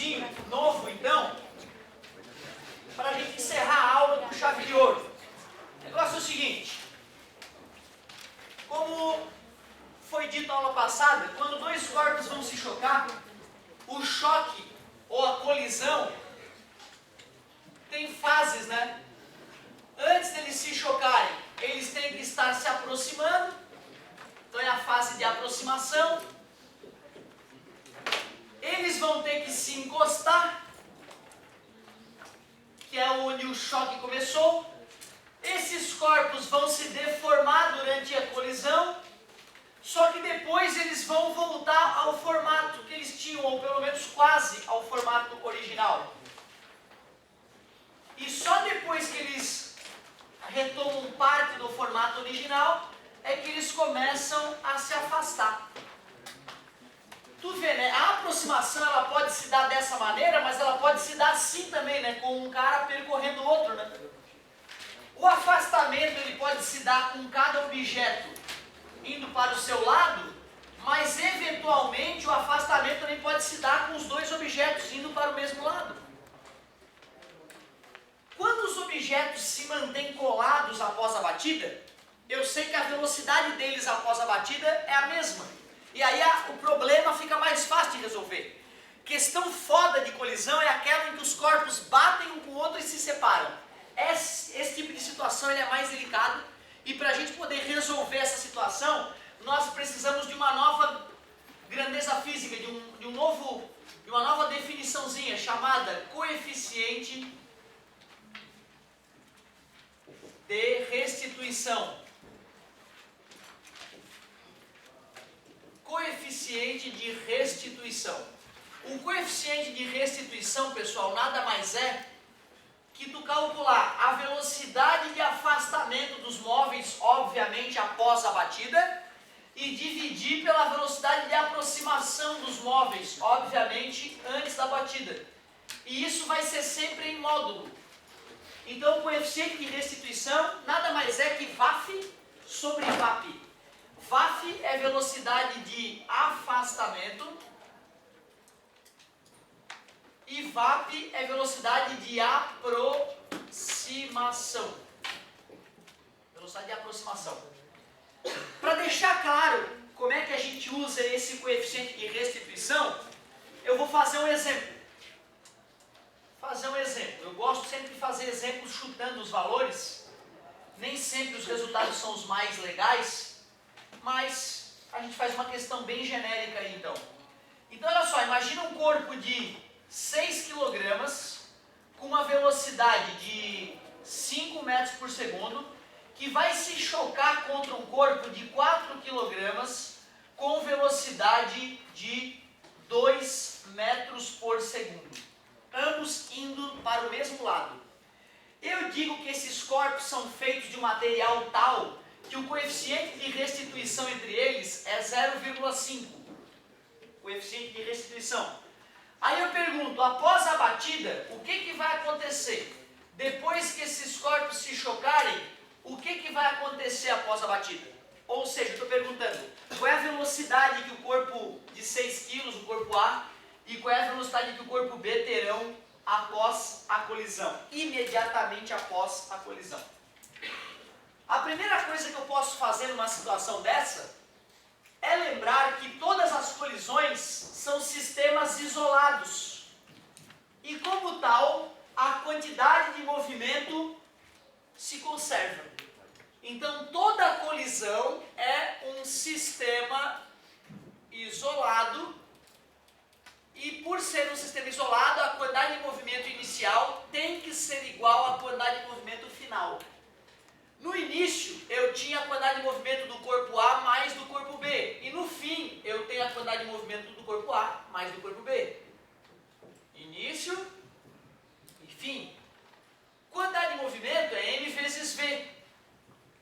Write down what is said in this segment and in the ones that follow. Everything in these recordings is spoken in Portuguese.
detalhezinho novo, então, para a gente encerrar a aula com chave de ouro. O negócio é o seguinte: como foi dito na aula passada, quando dois corpos vão se chocar, o choque ou a colisão tem fases, né? Antes deles se chocarem, eles têm que estar se aproximando, então é a fase de aproximação. Eles vão ter que se encostar, que é onde o choque começou. Esses corpos vão se deformar durante a colisão, só que depois eles vão voltar ao formato que eles tinham, ou pelo menos quase ao formato original. E só depois que eles retomam parte do formato original, é que eles começam a se afastar. Tu vê, né? A aproximação ela pode se dar dessa maneira, mas ela pode se dar assim também, né? Com um cara percorrendo o outro, né? O afastamento ele pode se dar com cada objeto indo para o seu lado, mas eventualmente o afastamento também pode se dar com os dois objetos indo para o mesmo lado. Quando os objetos se mantêm colados após a batida, eu sei que a velocidade deles após a batida é a mesma. E aí o problema fica mais fácil de resolver. Questão foda de colisão é aquela em que os corpos batem um com o outro e se separam. Esse tipo de situação ele é mais delicado, e para a gente poder resolver essa situação, nós precisamos de uma nova grandeza física, de uma nova definiçãozinha chamada coeficiente de restituição. Coeficiente de restituição. O coeficiente de restituição, pessoal, nada mais é que tu calcular a velocidade de afastamento dos móveis, obviamente, após a batida, e dividir pela velocidade de aproximação dos móveis, obviamente, antes da batida. E isso vai ser sempre em módulo. Então, o coeficiente de restituição nada mais é que VAF sobre VAP. VAF é velocidade de afastamento e VAP é velocidade de aproximação. Velocidade de aproximação. Para deixar claro como é que a gente usa esse coeficiente de restituição, eu vou fazer um exemplo. Eu gosto sempre de fazer exemplos chutando os valores. Nem sempre os resultados são os mais legais, mas a gente faz uma questão bem genérica aí, então. Então, olha só, imagina um corpo de 6 kg com uma velocidade de 5 metros por segundo, que vai se chocar contra um corpo de 4 kg com velocidade de 2 metros por segundo. Ambos indo para o mesmo lado. Eu digo que esses corpos são feitos de um material tal que o coeficiente de restituição entre eles é 0,5. Coeficiente de restituição. Aí eu pergunto, após a batida, o que vai acontecer? Depois que esses corpos se chocarem, o que vai acontecer após a batida? Ou seja, eu estou perguntando, qual é a velocidade que o corpo de 6 kg, o corpo A, e qual é a velocidade que o corpo B terão após a colisão, imediatamente após a colisão. A primeira coisa que eu posso fazer numa situação dessa é lembrar que todas as colisões são sistemas isolados e, como tal, a quantidade de movimento se conserva. Então, toda colisão é um sistema isolado. E por ser um sistema isolado, a quantidade de movimento inicial tem que ser igual à quantidade de movimento final. No início, eu tinha a quantidade de movimento do corpo A mais do corpo B. E no fim, eu tenho a quantidade de movimento do corpo A mais do corpo B. Início e fim. Quantidade de movimento é M vezes V.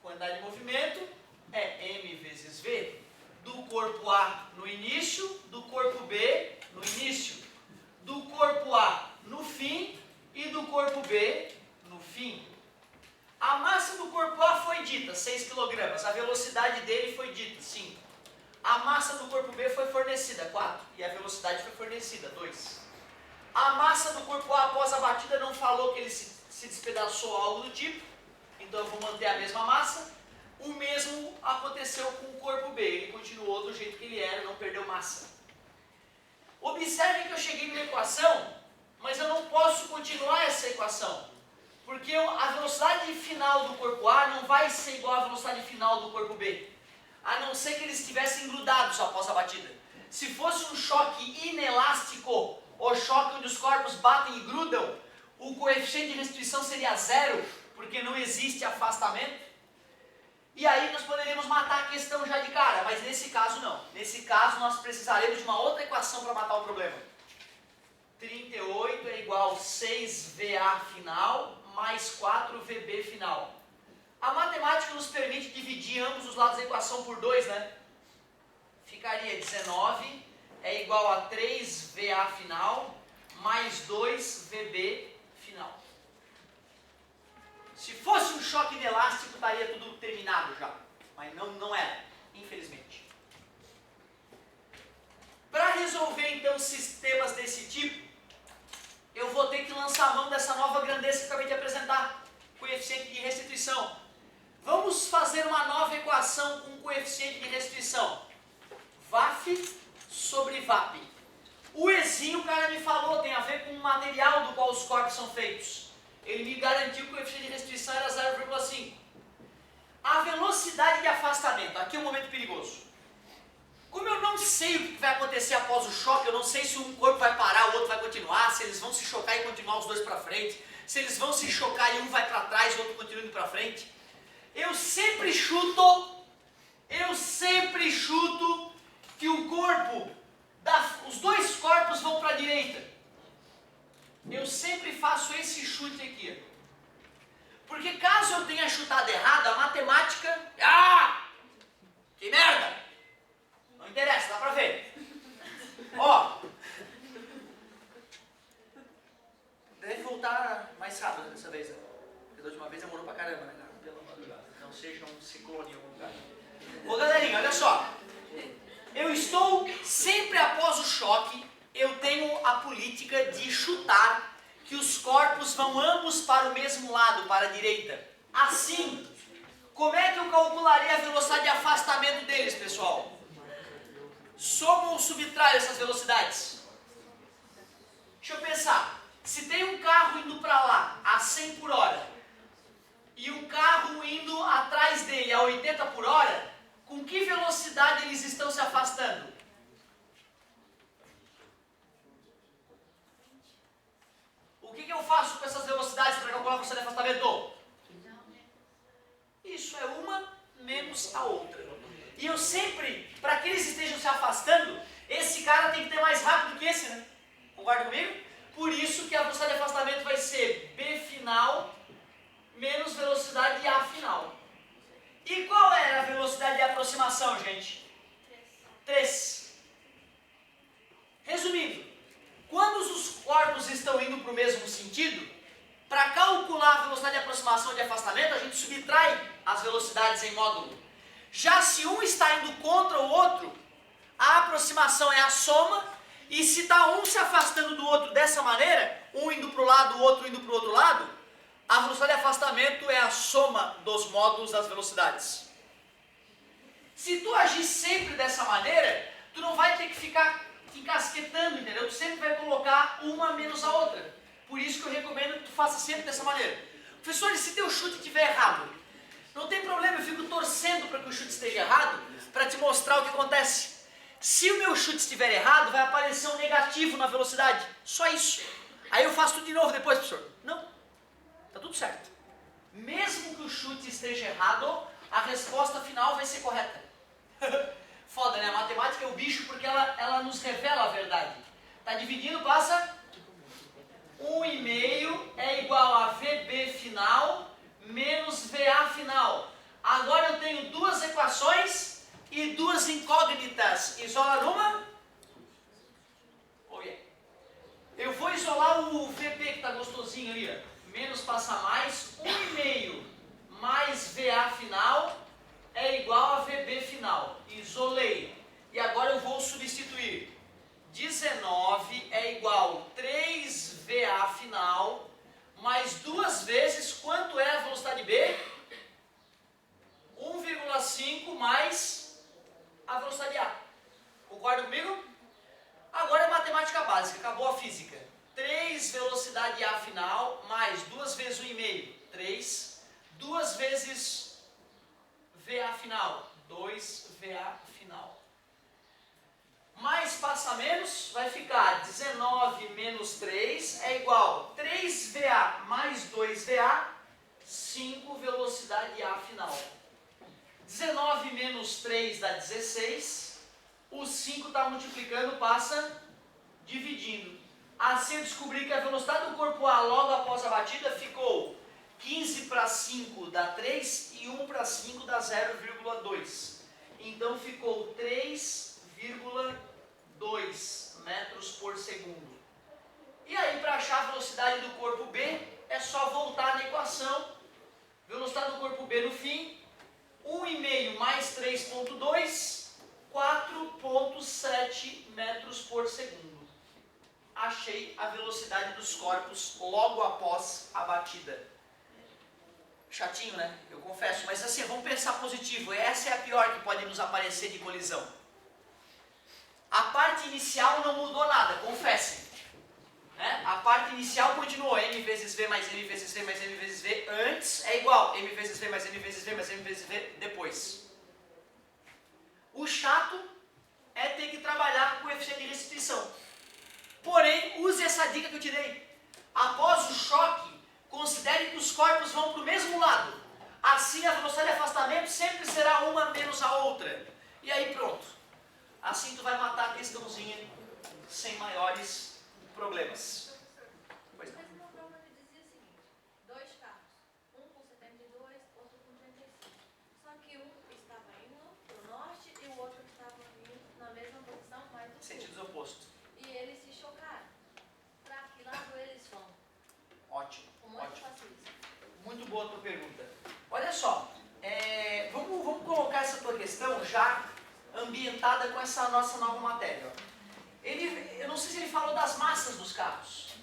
Quantidade de movimento é M vezes V. Do corpo A no início, do corpo B no início, do corpo A no fim e do corpo B no fim. A massa do corpo A foi dita, 6 kg, a velocidade dele foi dita, 5. A massa do corpo B foi fornecida, 4, e a velocidade foi fornecida, 2. A massa do corpo A após a batida não falou que ele se despedaçou ou algo do tipo, então eu vou manter a mesma massa. O mesmo aconteceu com o corpo B, ele continuou do jeito que ele era, não perdeu massa. Observem que eu cheguei numa equação, mas eu não posso continuar essa equação, porque a velocidade final do corpo A não vai ser igual à velocidade final do corpo B, a não ser que eles estivessem grudados após a batida. Se fosse um choque inelástico, ou choque onde os corpos batem e grudam, o coeficiente de restituição seria zero, porque não existe afastamento. E aí nós poderíamos matar a questão já de cara, mas nesse caso não. Nesse caso nós precisaremos de uma outra equação para matar o problema. 38 é igual a 6VA final mais 4VB final. A matemática nos permite dividir ambos os lados da equação por 2, né? Ficaria 19 é igual a 3VA final mais 2VB final. Se fosse um choque inelástico, estaria tudo terminado já. Mas não era, infelizmente. Para resolver, então, sistemas desse tipo, eu vou ter que lançar a mão dessa nova grandeza que eu acabei de apresentar, coeficiente de restituição. Vamos fazer uma nova equação com coeficiente de restituição. VAF sobre VAP. O Ezinho, o cara me falou, tem a ver com o material do qual os corpos são feitos. Ele me garantiu que o coeficiente de restituição era 0,5. A velocidade de afastamento, aqui é um momento perigoso. Como eu não sei o que vai acontecer após o choque, eu não sei se um corpo vai parar, o outro vai continuar, se eles vão se chocar e continuar os dois para frente, se eles vão se chocar e um vai para trás e o outro continua indo para frente. Eu sempre chuto que o corpo, os dois corpos vão para a direita. Eu sempre faço esse chute aqui. Porque caso eu tenha chutado errado, a matemática... Que merda! Não interessa, dá pra ver. Ó. Deve voltar mais rápido dessa vez, né? Porque da última vez demorou pra caramba, né, cara? Pelo amor de Deus. Não seja um ciclone em algum lugar. Ô, galerinha, olha só. Eu estou sempre após o choque, eu tenho a política de chutar que os corpos vão ambos para o mesmo lado, para a direita. Assim, como é que eu calcularia a velocidade de afastamento deles, pessoal? Soma ou subtrai essas velocidades? Deixa eu pensar. Se tem um carro indo para lá a 100 por hora e um carro indo atrás dele a 80 por hora, com que velocidade eles estão se afastando? O que eu faço com essas velocidades para calcular a velocidade de afastamento? Isso é uma menos a outra. E eu sempre, para que eles estejam se afastando, esse cara tem que ter mais rápido que esse, né? Concorda comigo? Por isso que a velocidade de afastamento vai ser B final menos velocidade de A final. E qual era a velocidade de aproximação, gente? 3. Resumindo, quando os corpos estão indo para o mesmo sentido, para calcular a velocidade de aproximação e de afastamento, a gente subtrai as velocidades em módulo. Já se um está indo contra o outro, a aproximação é a soma, e se está um se afastando do outro dessa maneira, um indo para o lado, o outro indo para o outro lado, a velocidade de afastamento é a soma dos módulos das velocidades. Se tu agir sempre dessa maneira, tu não vai ter que ficar encasquetando, entendeu? Tu sempre vai colocar uma menos a outra. Por isso que eu recomendo que tu faça sempre dessa maneira. Professor, e se teu chute estiver errado? Não tem problema, eu fico torcendo para que o chute esteja errado, para te mostrar o que acontece. Se o meu chute estiver errado, vai aparecer um negativo na velocidade. Só isso. Aí eu faço tudo de novo depois, professor. Não. Tá tudo certo. Mesmo que o chute esteja errado, a resposta final vai ser correta. Foda, né? A matemática é o bicho porque ela nos revela a verdade. Tá dividindo, passa... 1,5 é igual a VB final menos VA final. Agora eu tenho duas equações e duas incógnitas. Isolar uma? Oh, yeah. Eu vou isolar o VB que está gostosinho ali, ó. Menos passa mais. 1,5 mais VA final é igual a VB final. Isolei. E agora eu vou substituir. 19 é igual a 3 a velocidade A. Concorda comigo? Agora é matemática básica, acabou a física. 3 velocidade A final, mais 2 vezes 1,5, 3. 2 vezes VA final, 2 VA final. Mais passa menos, vai ficar 19 menos 3 é igual 3 VA mais 2 VA, 5 velocidade A final. 19 menos 3 dá 16, o 5 está multiplicando, passa dividindo. Assim eu descobri que a velocidade do corpo A logo após a batida ficou 15 para 5 dá 3 e 1 para 5 dá 0,2. Então ficou 3,2 metros por segundo. E aí para achar a velocidade do corpo B é só voltar na equação. Velocidade do corpo B no fim, 1,5 mais 3,2, 4,7 metros por segundo. Achei a velocidade dos corpos logo após a batida. Chatinho, né? Eu confesso, mas assim, vamos pensar positivo. Essa é a pior que pode nos aparecer de colisão. A parte inicial não mudou nada, confessem. Né? A parte inicial continuou, m vezes v mais m vezes v mais m vezes v antes é igual m vezes v mais m vezes v mais m vezes v depois. O chato é ter que trabalhar com o coeficiente de restituição. Porém, use essa dica que eu te dei. Após o choque, considere que os corpos vão para o mesmo lado. Assim, a velocidade de afastamento sempre será uma menos a outra. E aí pronto. Assim tu vai matar a questãozinha sem maiores problemas. Pois não. Mas uma prova me dizia o seguinte: 2 carros, um com 72, outro com 35. Só que um estava indo para o norte e o outro estava indo na mesma posição, mas do sul. Sentidos opostos. E eles se chocaram. Para que lado eles vão? Ótimo. Como é que eu Ótimo. faço isso? Muito boa a tua pergunta. Olha só, vamos colocar essa tua questão já ambientada com essa nossa nova matéria. Eu não sei se ele falou das massas dos carros.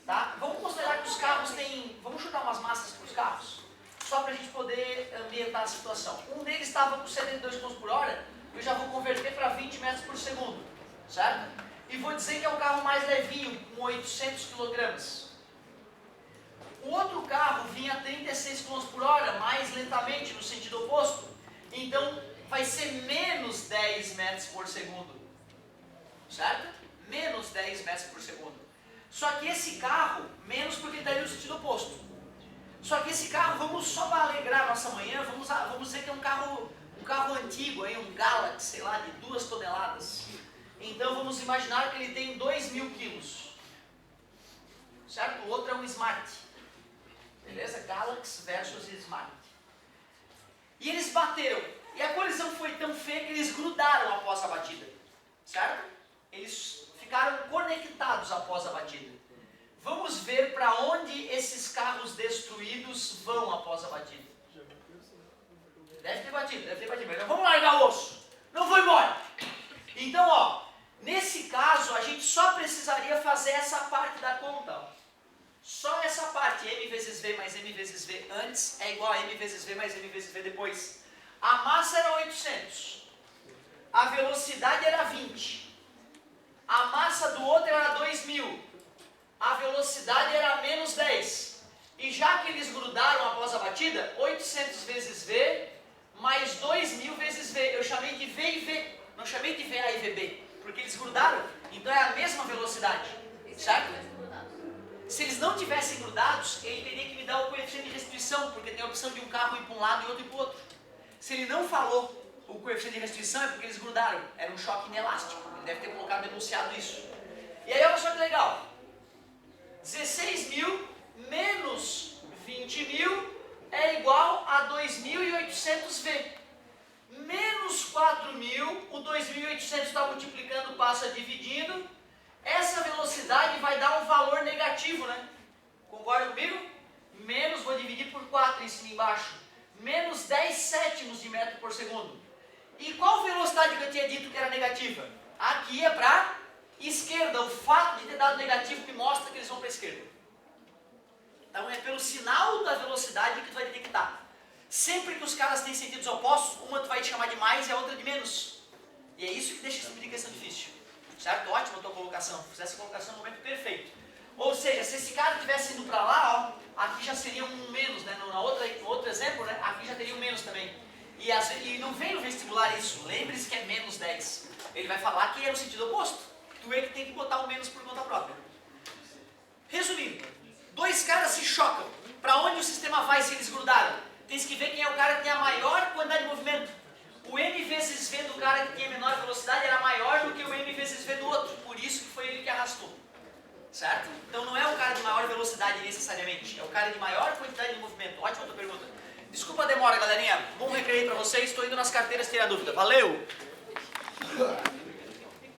Tá? Vamos considerar que os carros têm... Vamos chutar umas massas para os carros? Só para a gente poder ambientar a situação. Um deles estava com 72 km por hora, eu já vou converter para 20 metros por segundo. Certo? E vou dizer que é o carro mais levinho, com 800 kg. O outro carro vinha a 36 km por hora, mais lentamente, no sentido oposto. Então, vai ser menos 10 metros por segundo. Certo? Menos 10 metros por segundo. Só que esse carro, menos porque ele estaria no sentido oposto. Só que esse carro, vamos só para alegrar a nossa manhã, vamos dizer que é um carro antigo, aí, um Galaxy, sei lá, de 2 toneladas. Então, vamos imaginar que ele tem 2.000 quilos. Certo? O outro é um Smart. Beleza? Galaxy versus Smart. E eles bateram. E a colisão foi tão feia que eles grudaram após a batida. Certo? Eles ficaram conectados após a batida. Vamos ver para onde esses carros destruídos vão após a batida. Deve ter batido, mas vamos largar o osso. Não vou embora. Então, ó, nesse caso, a gente só precisaria fazer essa parte da conta, ó. Só essa parte, m vezes v mais m vezes v antes é igual a m vezes v mais m vezes v depois. A massa era 800. A velocidade era 20. A massa do outro era 2.000. A velocidade era menos 10. E já que eles grudaram após a batida, 800 vezes v mais 2.000 vezes v. Eu chamei de v e v. Não chamei de VA e VB. Porque eles grudaram. Então é a mesma velocidade. Certo? Se eles não tivessem grudados, ele teria que me dar o coeficiente de restituição, porque tem a opção de um carro ir para um lado e outro ir para o outro. Se ele não falou o coeficiente de restituição, é porque eles grudaram. Era um choque inelástico. Ele deve ter colocado, enunciado isso. E aí olha só que legal. 16.000 menos 20.000 é igual a 2.800 V. Menos 4.000, o 2.800 está multiplicando, passa dividindo. Essa velocidade vai dar um valor negativo, né? Concorda comigo? Menos, vou dividir por 4 em cima e embaixo. Menos 10 sétimos de metro por segundo. E qual velocidade que eu tinha dito que era negativa? Aqui é para esquerda. O fato de ter dado negativo me mostra que eles vão para a esquerda. Então é pelo sinal da velocidade que tu vai detectar. Sempre que os caras têm sentidos opostos, uma tu vai te chamar de mais e a outra de menos. E é isso que deixa esse tipo de questão difícil. Certo? Ótima a tua colocação. Fiz essa colocação no momento perfeito. Ou seja, se esse cara tivesse indo para lá, ó, aqui já seria um menos, né? No outro exemplo, né? Aqui já teria um menos também. E não vem no vestibular isso. Lembre-se que é menos 10. Ele vai falar que é no sentido oposto. Tu é que tem que botar o menos por conta própria. Resumindo, dois caras se chocam. Para onde o sistema vai se eles grudaram? Tens que ver quem é o cara que tem a maior quantidade de movimento. O M vezes V do cara que tinha menor velocidade era maior do que o M vezes V do outro. Por isso que foi ele que arrastou. Certo? Então não é o cara de maior velocidade necessariamente. É o cara de maior quantidade de movimento. Ótima tua pergunta. Desculpa a demora, galerinha. Bom recreio para vocês. Estou indo nas carteiras tirar dúvida. Valeu!